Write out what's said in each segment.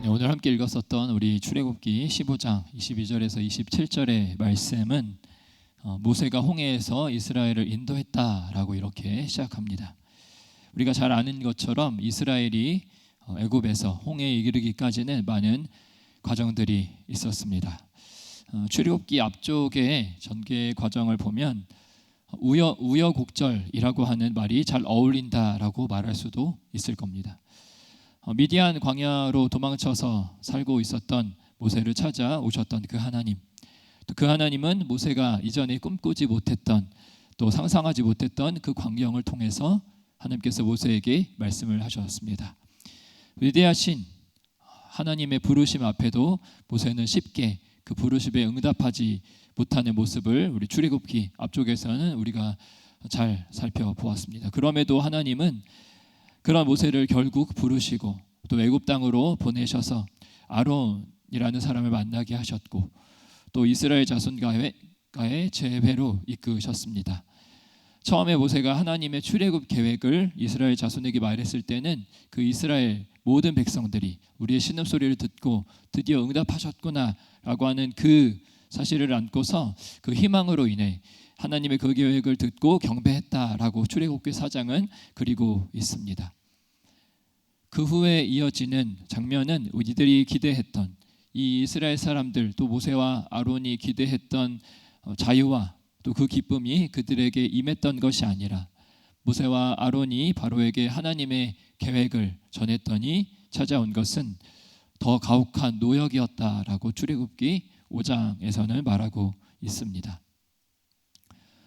네, 오늘 함께 읽었었던 우리 출애굽기 15장 22절에서 27절의 말씀은 모세가 홍해에서 이스라엘을 인도했다라고 이렇게 시작합니다. 우리가 잘 아는 것처럼 이스라엘이 애굽에서 홍해에 이르기까지는 많은 과정들이 있었습니다. 출애굽기 앞쪽의 전개 과정을 보면 우여곡절이라고 하는 말이 잘 어울린다라고 말할 수도 있을 겁니다. 미디안 광야로 도망쳐서 살고 있었던 모세를 찾아오셨던 그 하나님, 또 그 하나님은 모세가 이전에 꿈꾸지 못했던, 또 상상하지 못했던 그 광경을 통해서 하나님께서 모세에게 말씀을 하셨습니다. 위대하신 하나님의 부르심 앞에도 모세는 쉽게 그 부르심에 응답하지 못하는 모습을 우리 출애굽기 앞쪽에서는 우리가 잘 살펴보았습니다. 그럼에도 하나님은 그런 모세를 결국 부르시고 또 애굽 땅으로 보내셔서 아론이라는 사람을 만나게 하셨고 또 이스라엘 자손과의 재회로 이끄셨습니다. 처음에 모세가 하나님의 출애굽 계획을 이스라엘 자손에게 말했을 때는 그 이스라엘 모든 백성들이 우리의 신음소리를 듣고 드디어 응답하셨구나라고 하는 그 사실을 안고서 그 희망으로 인해 하나님의 그 계획을 듣고 경배했다라고 출애굽기 4장은 그리고 있습니다. 그 후에 이어지는 장면은 이들이 기대했던 이 이스라엘 사람들 또 모세와 아론이 기대했던 자유와 또 그 기쁨이 그들에게 임했던 것이 아니라 모세와 아론이 바로에게 하나님의 계획을 전했더니 찾아온 것은 더 가혹한 노역이었다라고 출애굽기 5장에서는 말하고 있습니다.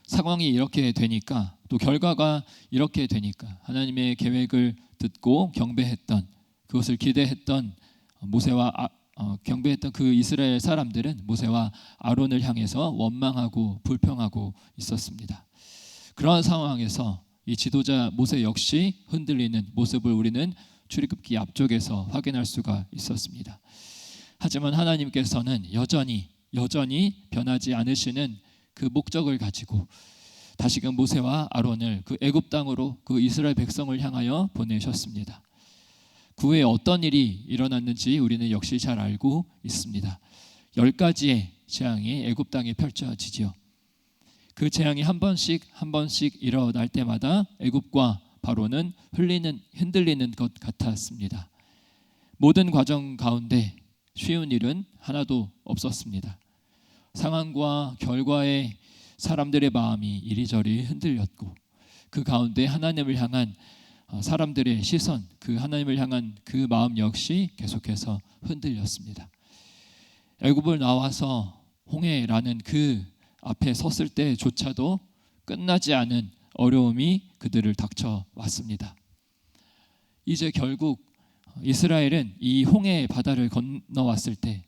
상황이 이렇게 되니까 또 결과가 이렇게 되니까 하나님의 계획을 듣고 경배했던, 그것을 기대했던 모세와 경배했던 그 이스라엘 사람들은 모세와 아론을 향해서 원망하고 불평하고 있었습니다. 그런 상황에서 이 지도자 모세 역시 흔들리는 모습을 우리는 출애굽기 앞쪽에서 확인할 수가 있었습니다. 하지만 하나님께서는 여전히 변하지 않으시는 그 목적을 가지고 다시금 모세와 아론을 그 애굽 땅으로 그 이스라엘 백성을 향하여 보내셨습니다. 그 후에 어떤 일이 일어났는지 우리는 역시 잘 알고 있습니다. 10가지의 재앙이 애굽 땅에 펼쳐지지요. 그 재앙이 한 번씩 일어날 때마다 애굽과 바로는 흔들리는 것 같았습니다. 모든 과정 가운데 쉬운 일은 하나도 없었습니다. 상황과 결과에 사람들의 마음이 이리저리 흔들렸고 그 가운데 하나님을 향한 사람들의 시선, 그 하나님을 향한 그 마음 역시 계속해서 흔들렸습니다. 애굽을 나와서 홍해라는 그 앞에 섰을 때조차도 끝나지 않은 어려움이 그들을 닥쳐왔습니다. 이제 결국 이스라엘은 이 홍해 바다를 건너왔을 때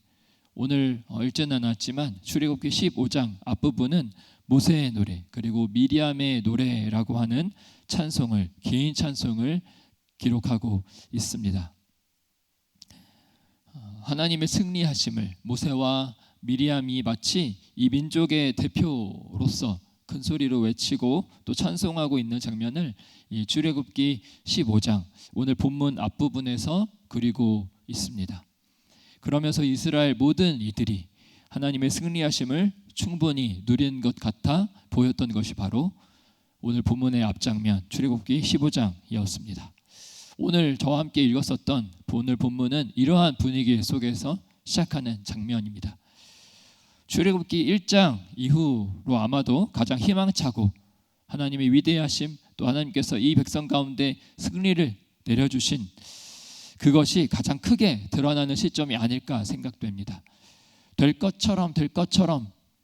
오늘 읽지는 않았지만 출애굽기 15장 앞부분은 모세의 노래 그리고 미리암의 노래라고 하는 찬송을, 개인 찬송을 기록하고 있습니다. 하나님의 승리하심을 모세와 미리암이 마치 이 민족의 대표로서 큰 소리로 외치고 또 찬송하고 있는 장면을 이 출애굽기 15장 오늘 본문 앞부분에서 그리고 있습니다. 그러면서 이스라엘 모든 이들이 하나님의 승리하심을 충분히 누린 것 같아 보였던 것이 바로 오늘 본문의 앞장면 출애굽기 15장이었습니다. 오늘 저와 함께 읽었었던 오늘 본문은 이러한 분위기 속에서 시작하는 장면입니다. 출애굽기 1장 이후로 아마도 가장 희망차고 하나님의 위대하심 또 하나님께서 이 백성 가운데 승리를 내려주신 그것이 가장 크게 드러나는 시점이 아닐까 생각됩니다. 될 것처럼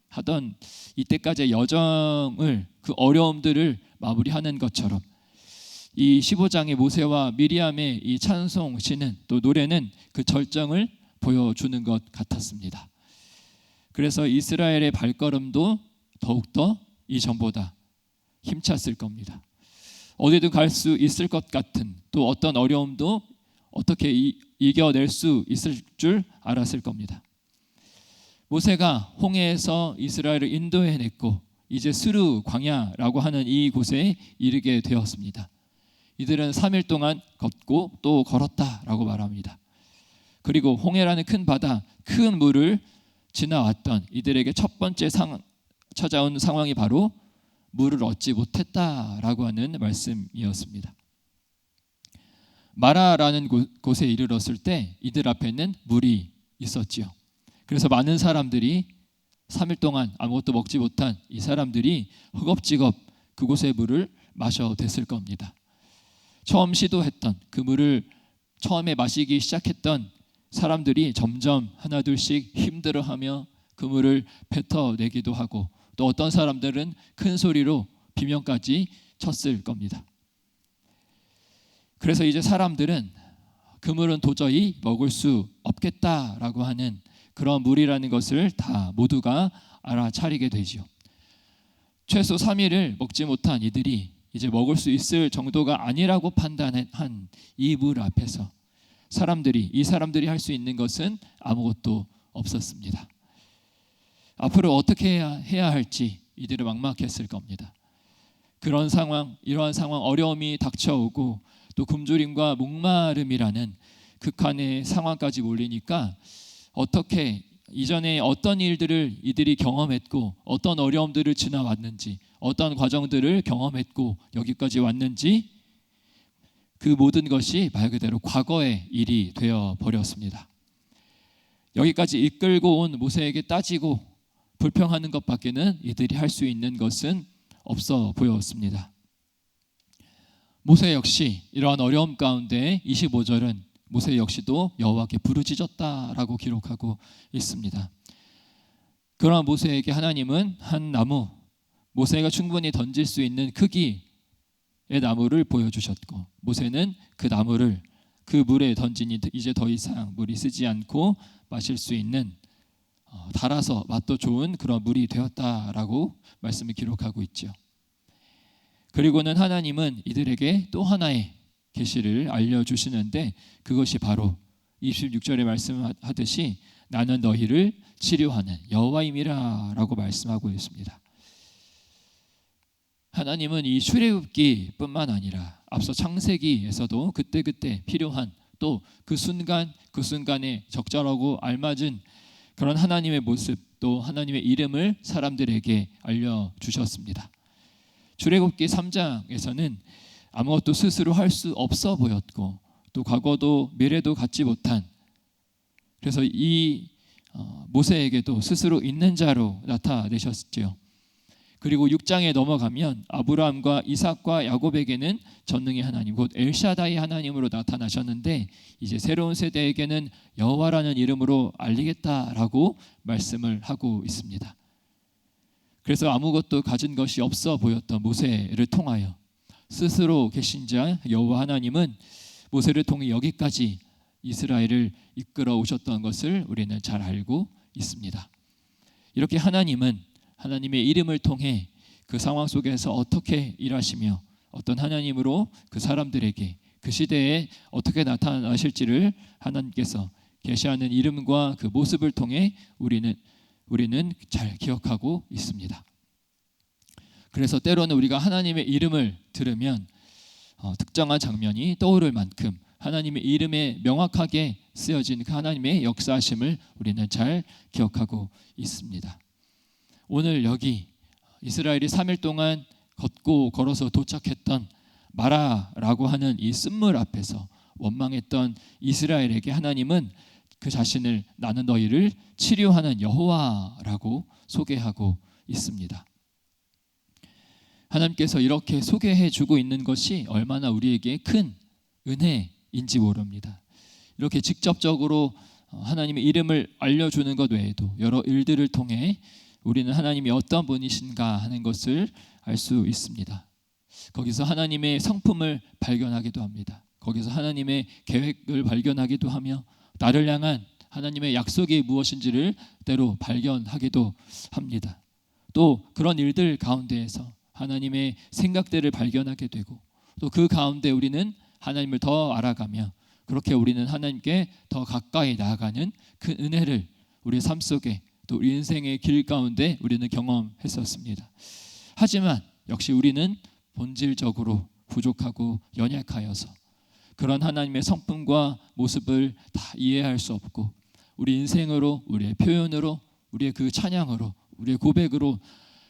하던 이때까지의 여정을 그 어려움들을 마무리하는 것처럼 이 15장의 모세와 미리암의 이 찬송시는 또 노래는 그 절정을 보여주는 것 같았습니다. 그래서 이스라엘의 발걸음도 더욱더 이전보다 힘찼을 겁니다. 어디든 갈 수 있을 것 같은 또 어떤 어려움도 어떻게 이겨낼 수 있을 줄 알았을 겁니다. 모세가 홍해에서 이스라엘을 인도해냈고 이제 스루 광야라고 하는 이 곳에 이르게 되었습니다. 이들은 3일 동안 걷고 또 걸었다라고 말합니다. 그리고 홍해라는 큰 바다, 큰 물을 지나왔던 이들에게 첫 번째 찾아온 상황이 바로 물을 얻지 못했다라고 하는 말씀이었습니다. 마라라는 곳에 이르렀을 때 이들 앞에는 물이 있었지요. 그래서 많은 사람들이 3일 동안 아무것도 먹지 못한 이 사람들이 허겁지겁 그곳의 물을 마셔댔을 겁니다. 처음 시도했던 그 물을 처음에 마시기 시작했던 사람들이 점점 하나둘씩 힘들어하며 그 물을 뱉어내기도 하고, 또 어떤 사람들은 큰 소리로 비명까지 쳤을 겁니다. 그래서 이제 사람들은 그 물은 도저히 먹을 수 없겠다라고 하는 그런 물이라는 것을 다 모두가 알아차리게 되죠. 최소 3일을 먹지 못한 이들이 이제 먹을 수 있을 정도가 아니라고 판단한 이 물 앞에서 이 사람들이 할 수 있는 것은 아무것도 없었습니다. 앞으로 어떻게 해야 할지 이들은 막막했을 겁니다. 이러한 상황, 어려움이 닥쳐오고 또 굶주림과 목마름이라는 극한의 상황까지 몰리니까 어떻게 이전에 어떤 일들을 이들이 경험했고 어떤 어려움들을 지나왔는지, 어떤 과정들을 경험했고 여기까지 왔는지, 그 모든 것이 말 그대로 과거의 일이 되어 버렸습니다. 여기까지 이끌고 온 모세에게 따지고 불평하는 것밖에는 이들이 할 수 있는 것은 없어 보였습니다. 모세 역시 이러한 어려움 가운데 25절은 모세 역시도 여호와께 부르짖었다라고 기록하고 있습니다. 그러나 모세에게 하나님은 한 나무, 모세가 충분히 던질 수 있는 크기의 나무를 보여주셨고, 모세는 그 나무를 그 물에 던지니 이제 더 이상 물이 쓰지 않고 마실 수 있는 달아서 맛도 좋은 그런 물이 되었다라고 말씀을 기록하고 있죠. 그리고는 하나님은 이들에게 또 하나의 계시를 알려주시는데, 그것이 바로 26절에 말씀하듯이 나는 너희를 치료하는 여호와임이라 라고 말씀하고 있습니다. 하나님은 이 출애굽기뿐만 아니라 앞서 창세기에서도 그때그때 필요한, 또 그 순간에 적절하고 알맞은 그런 하나님의 모습, 또 하나님의 이름을 사람들에게 알려주셨습니다. 출애굽기 3장에서는 아무것도 스스로 할 수 없어 보였고, 또 과거도 미래도 갖지 못한, 그래서 이 모세에게도 스스로 있는 자로 나타내셨지요. 그리고 6장에 넘어가면 아브라함과 이삭과 야곱에게는 전능의 하나님, 곧 엘샤다이 하나님으로 나타나셨는데, 이제 새로운 세대에게는 여호와라는 이름으로 알리겠다라고 말씀을 하고 있습니다. 그래서 아무것도 가진 것이 없어 보였던 모세를 통하여 스스로 계신 자 여호와 하나님은 모세를 통해 여기까지 이스라엘을 이끌어 오셨던 것을 우리는 잘 알고 있습니다. 이렇게 하나님은 하나님의 이름을 통해 그 상황 속에서 어떻게 일하시며 어떤 하나님으로 그 사람들에게 그 시대에 어떻게 나타나실지를 하나님께서 계시하는 이름과 그 모습을 통해 우리는 잘 기억하고 있습니다. 그래서 때로는 우리가 하나님의 이름을 들으면 특정한 장면이 떠오를 만큼 하나님의 이름에 명확하게 쓰여진 그 하나님의 역사하심을 우리는 잘 기억하고 있습니다. 오늘 여기 이스라엘이 3일 동안 걸어서 도착했던 마라라고 하는 이 쓴물 앞에서 원망했던 이스라엘에게 하나님은 그 자신을 나는 너희를 치료하는 여호와라고 소개하고 있습니다. 하나님께서 이렇게 소개해주고 있는 것이 얼마나 우리에게 큰 은혜인지 모릅니다. 이렇게 직접적으로 하나님의 이름을 알려주는 것 외에도 여러 일들을 통해 우리는 하나님이 어떤 분이신가 하는 것을 알 수 있습니다. 거기서 하나님의 성품을 발견하기도 합니다. 거기서 하나님의 계획을 발견하기도 하며 나를 향한 하나님의 약속이 무엇인지를 때로 발견하기도 합니다. 또 그런 일들 가운데에서 하나님의 생각들을 발견하게 되고, 또 그 가운데 우리는 하나님을 더 알아가며 그렇게 우리는 하나님께 더 가까이 나아가는 그 은혜를 우리의 삶 속에, 또 우리 인생의 길 가운데 우리는 경험했었습니다. 하지만 역시 우리는 본질적으로 부족하고 연약하여서 그런 하나님의 성품과 모습을 다 이해할 수 없고 우리 인생으로, 우리의 표현으로, 우리의 그 찬양으로, 우리의 고백으로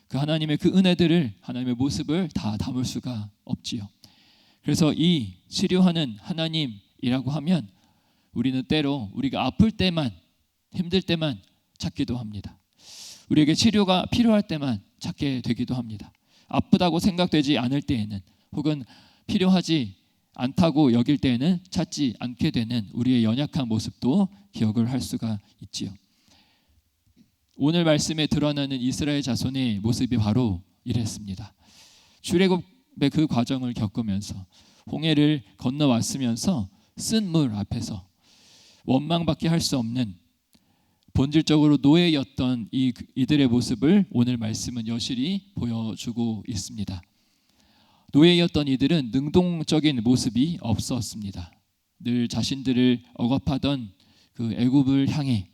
그 하나님의 그 은혜들을, 하나님의 모습을 다 담을 수가 없지요. 그래서 이 치료하는 하나님이라고 하면 우리는 때로 우리가 아플 때만, 힘들 때만 찾기도 합니다. 우리에게 치료가 필요할 때만 찾게 되기도 합니다. 아프다고 생각되지 않을 때에는, 혹은 필요하지 않다고 여길 때에는 찾지 않게 되는 우리의 연약한 모습도 기억을 할 수가 있지요. 오늘 말씀에 드러나는 이스라엘 자손의 모습이 바로 이랬습니다. 출애굽의 그 과정을 겪으면서 홍해를 건너왔으면서 쓴 물 앞에서 원망밖에 할 수 없는 본질적으로 노예였던 이들의 모습을 오늘 말씀은 여실히 보여주고 있습니다. 노예였던 이들은 능동적인 모습이 없었습니다. 늘 자신들을 억압하던 그 애굽을 향해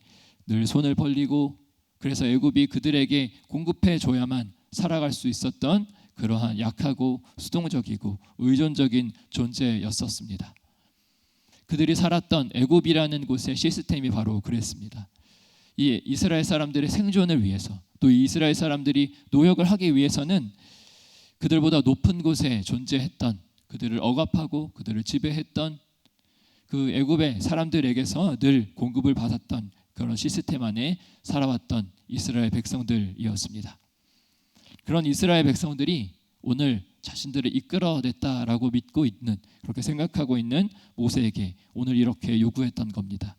늘 손을 벌리고, 그래서 애굽이 그들에게 공급해 줘야만 살아갈 수 있었던 그러한 약하고 수동적이고 의존적인 존재였었습니다. 그들이 살았던 애굽이라는 곳의 시스템이 바로 그랬습니다. 이 이스라엘 사람들의 생존을 위해서, 또 이 이스라엘 사람들이 노역을 하기 위해서는 그들보다 높은 곳에 존재했던, 그들을 억압하고 그들을 지배했던 그 애굽의 사람들에게서 늘 공급을 받았던 그런 시스템 안에 살아왔던 이스라엘 백성들이었습니다. 그런 이스라엘 백성들이 오늘 자신들을 이끌어냈다라고 믿고 있는, 그렇게 생각하고 있는 모세에게 오늘 이렇게 요구했던 겁니다.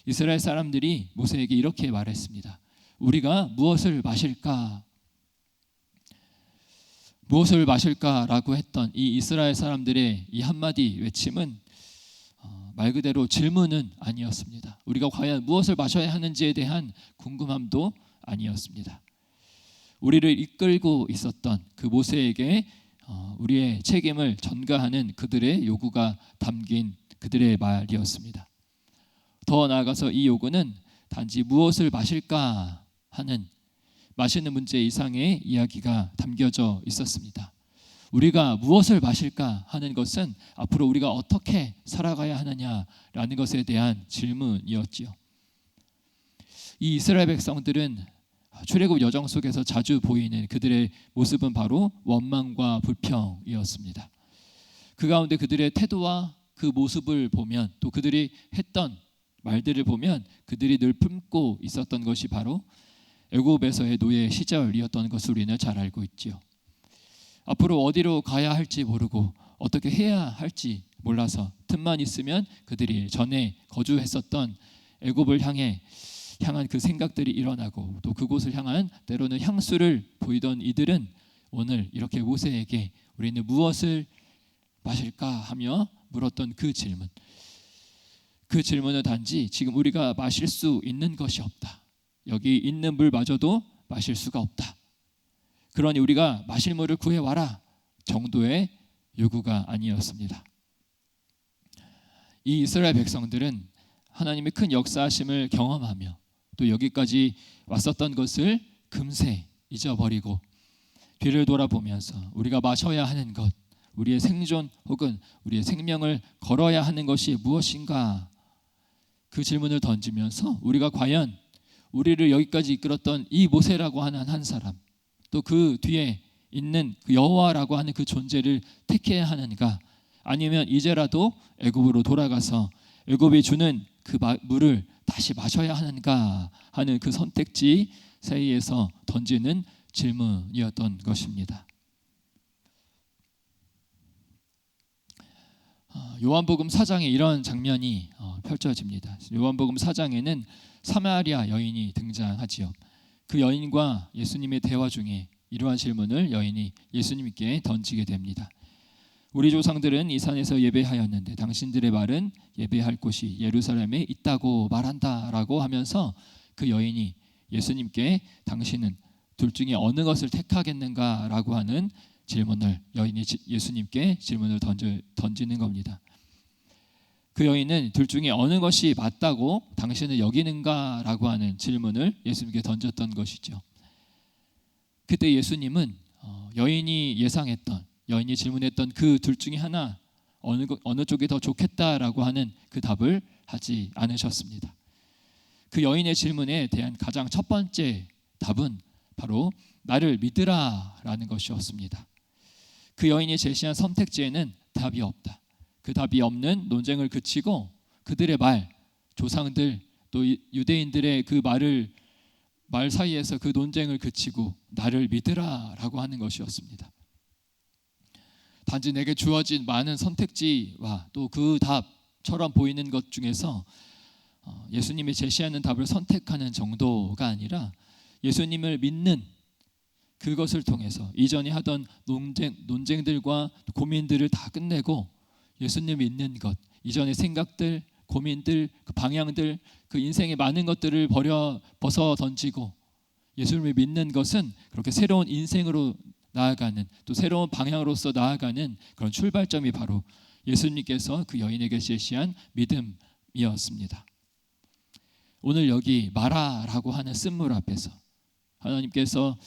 이스라엘 사람들이 모세에게 이렇게 말했습니다. 우리가 무엇을 마실까? 무엇을 마실까라고 했던 이 이스라엘 사람들의 이 한마디 외침은 말 그대로 질문은 아니었습니다. 우리가 과연 무엇을 마셔야 하는지에 대한 궁금함도 아니었습니다. 우리를 이끌고 있었던 그 모세에게 우리의 책임을 전가하는 그들의 요구가 담긴 그들의 말이었습니다. 더 나아가서 이 요구는 단지 무엇을 마실까 하는 마시는 문제 이상의 이야기가 담겨져 있었습니다. 우리가 무엇을 마실까 하는 것은 앞으로 우리가 어떻게 살아가야 하느냐라는 것에 대한 질문이었지요. 이 이스라엘 백성들은 출애굽 여정 속에서 자주 보이는 그들의 모습은 바로 원망과 불평이었습니다. 그 가운데 그들의 태도와 그 모습을 보면, 또 그들이 했던 말들을 보면 그들이 늘 품고 있었던 것이 바로 애굽에서의 노예 시절이었던 것을 우리는 잘 알고 있지요. 앞으로 어디로 가야 할지 모르고 어떻게 해야 할지 몰라서 틈만 있으면 그들이 전에 거주했었던 애굽을 향한 그 생각들이 일어나고, 또 그곳을 향한 때로는 향수를 보이던 이들은 오늘 이렇게 모세에게 우리는 무엇을 마실까 하며 물었던 그 질문은 단지 지금 우리가 마실 수 있는 것이 없다, 여기 있는 물마저도 마실 수가 없다, 그러니 우리가 마실 물을 구해와라 정도의 요구가 아니었습니다. 이 이스라엘 백성들은 하나님의 큰 역사하심을 경험하며 또 여기까지 왔었던 것을 금세 잊어버리고 뒤를 돌아보면서 우리가 마셔야 하는 것, 우리의 생존 혹은 우리의 생명을 걸어야 하는 것이 무엇인가, 그 질문을 던지면서 우리가 과연 우리를 여기까지 이끌었던 이 모세라고 하는 한 사람, 또 그 뒤에 있는 그 여호와라고 하는 그 존재를 택해야 하는가, 아니면 이제라도 애굽으로 돌아가서 애굽이 주는 그 물을 다시 마셔야 하는가 하는 그 선택지 사이에서 던지는 질문이었던 것입니다. 요한복음 4장에 이런 장면이 펼쳐집니다. 요한복음 4장에는 사마리아 여인이 등장하지요. 그 여인과 예수님의 대화 중에 이러한 질문을 여인이 예수님께 던지게 됩니다. 우리 조상들은 이 산에서 예배하였는데 당신들의 말은 예배할 곳이 예루살렘에 있다고 말한다라고 하면서 그 여인이 예수님께 당신은 둘 중에 어느 것을 택하겠는가라고 하는 질문을, 여인이 예수님께 질문을 던지는 겁니다. 그 여인은 둘 중에 어느 것이 맞다고 당신은 여기는가라고 하는 질문을 예수님께 던졌던 것이죠. 그때 예수님은 여인이 질문했던 그 둘 중에 하나, 어느 쪽이 더 좋겠다라고 하는 그 답을 하지 않으셨습니다. 그 여인의 질문에 대한 가장 첫 번째 답은 바로 나를 믿으라라는 것이었습니다. 그 여인이 제시한 선택지에는 답이 없다. 그 답이 없는 논쟁을 그치고 그들의 조상들 또 유대인들의 그 말 사이에서 그 논쟁을 그치고 나를 믿으라라고 하는 것이었습니다. 단지 내게 주어진 많은 선택지와 또 그 답처럼 보이는 것 중에서 예수님이 제시하는 답을 선택하는 정도가 아니라 예수님을 믿는 그것을 통해서 이전에 하던 논쟁들과 고민들을 다 끝내고 예수님 믿는 것, 이전의 생각들, 고민들, 그 방향들, 그 인생의 많은 것들을 벗어 던지고 예수님을 믿는 것은 그렇게 새로운 인생으로 나아가는, 또 새로운 방향으로서 나아가는 그런 출발점이 바로 예수님께서 그 여인에게 제시한 믿음이었습니다. 오늘 여기 마라라고 하는 쓴물 앞에서 하나님께서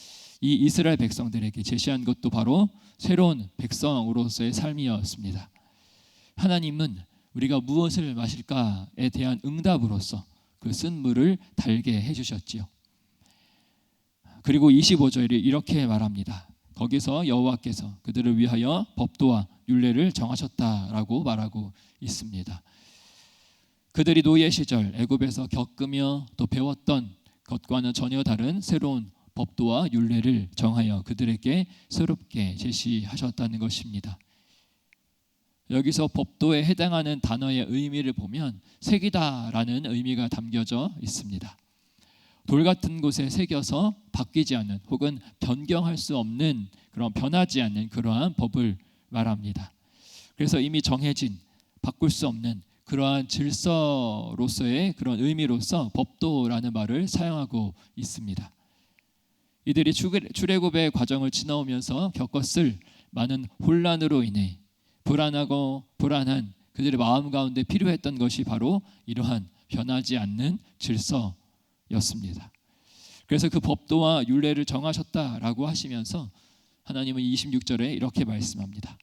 이 이스라엘 백성들에게 제시한 것도 바로 새로운 백성으로서의 삶이었습니다. 하나님은 우리가 무엇을 마실까에 대한 응답으로서 그 쓴물을 달게 해주셨지요. 그리고 25절에 이렇게 말합니다. 거기서 여호와께서 그들을 위하여 법도와 율례를 정하셨다라고 말하고 있습니다. 그들이 노예 시절 애굽에서 겪으며 또 배웠던 것과는 전혀 다른 새로운 법도와 율례를 정하여 그들에게 새롭게 제시하셨다는 것입니다. 여기서 법도에 해당하는 단어의 의미를 보면 새기다라는 의미가 담겨져 있습니다. 돌 같은 곳에 새겨서 바뀌지 않는 혹은 변경할 수 없는 그런 변하지 않는 그러한 법을 말합니다. 그래서 이미 정해진 바꿀 수 없는 그러한 질서로서의 그런 의미로서 법도라는 말을 사용하고 있습니다. 이들이 출애굽의 과정을 지나오면서 겪었을 많은 혼란으로 인해 불안한 그들의 마음 가운데 필요했던 것이 바로 이러한 변하지 않는 질서였습니다. 그래서 그 법도와 율례를 정하셨다라고 하시면서 하나님은 26절에 이렇게 말씀합니다.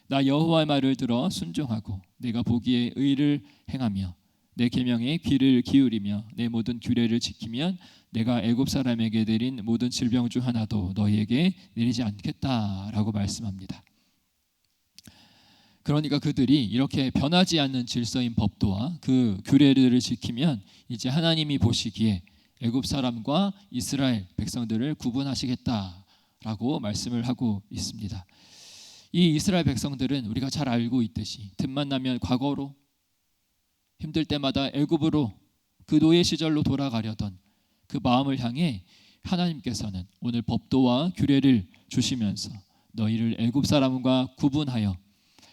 나 여호와의 말을 들어 순종하고 내가 보기에 의를 행하며 내 계명에 귀를 기울이며 내 모든 규례를 지키면 내가 애굽 사람에게 내린 모든 질병 중 하나도 너희에게 내리지 않겠다라고 말씀합니다. 그러니까 그들이 이렇게 변하지 않는 질서인 법도와 그 규례들을 지키면 이제 하나님이 보시기에 애굽 사람과 이스라엘 백성들을 구분하시겠다라고 말씀을 하고 있습니다. 이 이스라엘 백성들은 우리가 잘 알고 있듯이 틈만 나면 과거로 힘들 때마다 애굽으로 그 노예 시절로 돌아가려던 그 마음을 향해 하나님께서는 오늘 법도와 규례를 주시면서 너희를 애굽 사람과 구분하여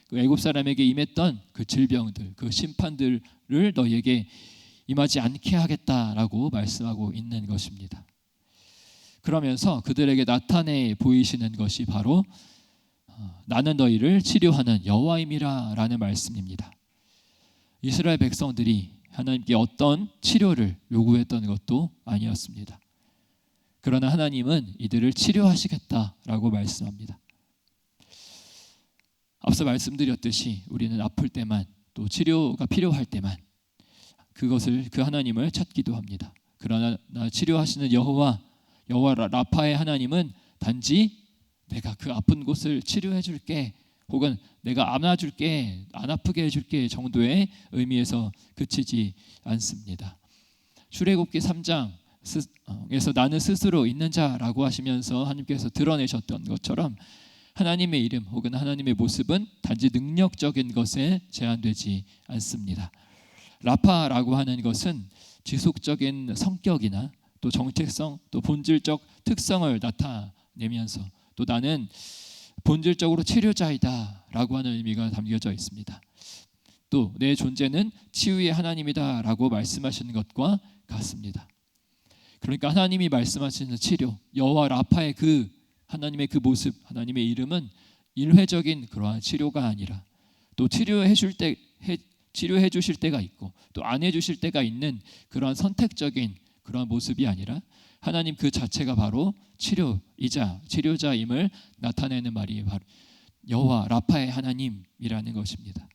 그 애굽 사람에게 임했던 그 질병들, 그 심판들을 너희에게 임하지 않게 하겠다라고 말씀하고 있는 것입니다. 그러면서 그들에게 나타내 보이시는 것이 바로 나는 너희를 치료하는 여호와임이라라는 말씀입니다. 이스라엘 백성들이 하나님께 어떤 치료를 요구했던 것도 아니었습니다. 그러나 하나님은 이들을 치료하시겠다라고 말씀합니다. 앞서 말씀드렸듯이 우리는 아플 때만 또 치료가 필요할 때만 그 하나님을 찾기도 합니다. 그러나 치료하시는 여호와 라파의 하나님은 단지 내가 그 아픈 곳을 치료해 줄게 혹은 내가 안아줄게 안 아프게 해줄게 정도의 의미에서 그치지 않습니다. 출애굽기 3장에서 나는 스스로 있는 자라고 하시면서 하나님께서 드러내셨던 것처럼 하나님의 이름 혹은 하나님의 모습은 단지 능력적인 것에 제한되지 않습니다. 라파라고 하는 것은 지속적인 성격이나 또 정체성 또 본질적 특성을 나타내면서 또 나는 본질적으로 치료자이다 라고 하는 의미가 담겨져 있습니다. 또 내 존재는 치유의 하나님이다 라고 말씀하시는 것과 같습니다. 그러니까 하나님이 말씀하시는 치료 여호와 라파의 그 하나님의 그 모습 하나님의 이름은 일회적인 그러한 치료가 아니라 또 치료해 주실 때가 있고 또 안 해주실 때가 있는 그러한 선택적인 그러한 모습이 아니라 하나님 그 자체가 바로 치료이자 치료자임을 나타내는 말이 바로 여호와 라파의 하나님이라는 것입니다.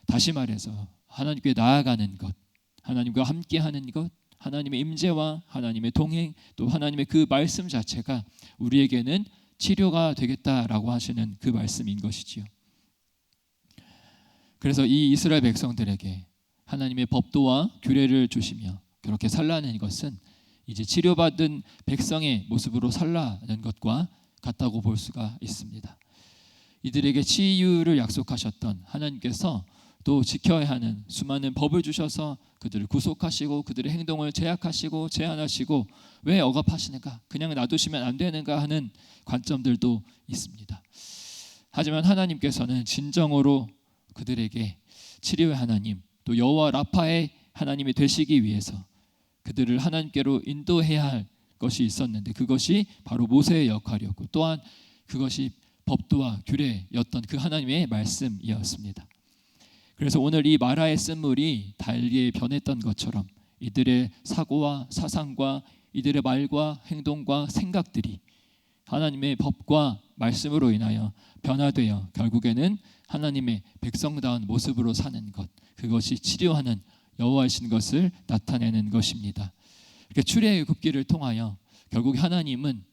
다시 말해서 하나님께 나아가는 것, 하나님과 함께하는 것, 하나님의 임재와 하나님의 동행, 또 하나님의 그 말씀 자체가 우리에게는 치료가 되겠다라고 하시는 그 말씀인 것이지요. 그래서 이 이스라엘 백성들에게 하나님의 법도와 규례를 주시며 그렇게 살라는 것은 이제 치료받은 백성의 모습으로 살라는 것과 같다고 볼 수가 있습니다. 이들에게 치유를 약속하셨던 하나님께서 또 지켜야 하는 수많은 법을 주셔서 그들을 구속하시고 그들의 행동을 제약하시고 제한하시고 왜 억압하시는가, 그냥 놔두시면 안 되는가 하는 관점들도 있습니다. 하지만 하나님께서는 진정으로 그들에게 치료의 하나님, 또 여호와 라파의 하나님이 되시기 위해서 그들을 하나님께로 인도해야 할 것이 있었는데 그것이 바로 모세의 역할이었고 또한 그것이 법도와 규례였던 그 하나님의 말씀이었습니다. 그래서 오늘 이 마라의 쓴물이 달리에 변했던 것처럼 이들의 사고와 사상과 이들의 말과 행동과 생각들이 하나님의 법과 말씀으로 인하여 변화되어 결국에는 하나님의 백성다운 모습으로 사는 것, 그것이 치료하는 여호와이신 것을 나타내는 것입니다. 이렇게 출애굽기를 통하여 결국 하나님은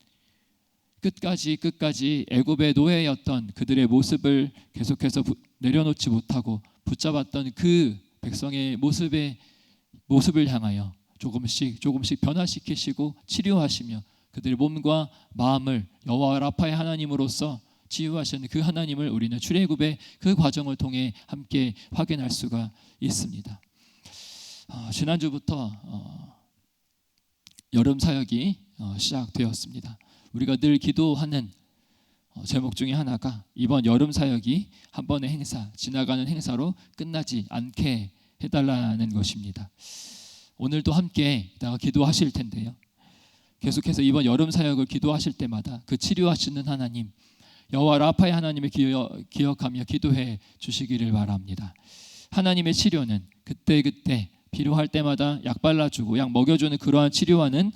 끝까지 애굽의 노예였던 그들의 모습을 계속해서 내려놓지 못하고 붙잡았던 그 백성의 모습을 향하여 조금씩 변화시키시고 치료하시며 그들의 몸과 마음을 여호와 라파의 하나님으로서 치유하시는 그 하나님을 우리는 출애굽의 그 과정을 통해 함께 확인할 수가 있습니다. 지난주부터 여름 사역이 시작되었습니다. 우리가 늘 기도하는 제목 중에 하나가 이번 여름 사역이 한 번의 행사, 지나가는 행사로 끝나지 않게 해달라는 것입니다. 오늘도 함께 기도하실 텐데요. 계속해서 이번 여름 사역을 기도하실 때마다 그 치료하시는 하나님, 여호와 라파의 하나님을 기억하며 기도해 주시기를 바랍니다. 하나님의 치료는 그때그때 필요할 때마다 약 발라주고 약 먹여주는 그러한 치료와는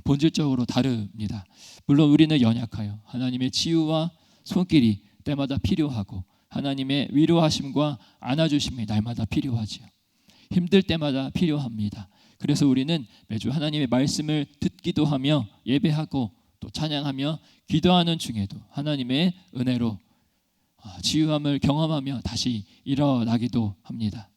본질적으로 다릅니다. 물론 우리는 연약하여 하나님의 치유와 손길이 때마다 필요하고 하나님의 위로하심과 안아주심이 날마다 필요하지요. 힘들 때마다 필요합니다. 그래서 우리는 매주 하나님의 말씀을 듣기도 하며 예배하고 또 찬양하며 기도하는 중에도 하나님의 은혜로 치유함을 경험하며 다시 일어나기도 합니다.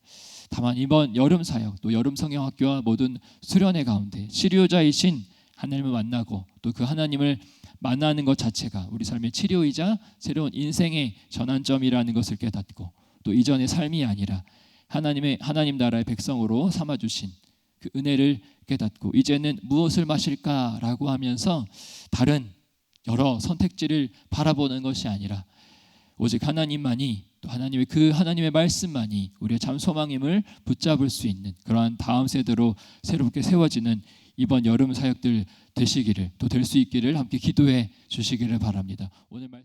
다만 이번 여름 사역 또 여름 성경학교와 모든 수련회 가운데 치료자이신 하나님을 만나고 또 그 하나님을 만나는 것 자체가 우리 삶의 치료이자 새로운 인생의 전환점이라는 것을 깨닫고 또 이전의 삶이 아니라 하나님 나라의 백성으로 삼아주신 그 은혜를 깨닫고 이제는 무엇을 마실까라고 하면서 다른 여러 선택지를 바라보는 것이 아니라 오직 하나님만이 또 하나님의 말씀만이 우리의 참 소망임을 붙잡을 수 있는 그러한 다음 세대로 새롭게 세워지는 이번 여름 사역들 되시기를 또 될 수 있기를 함께 기도해 주시기를 바랍니다. 오늘 말씀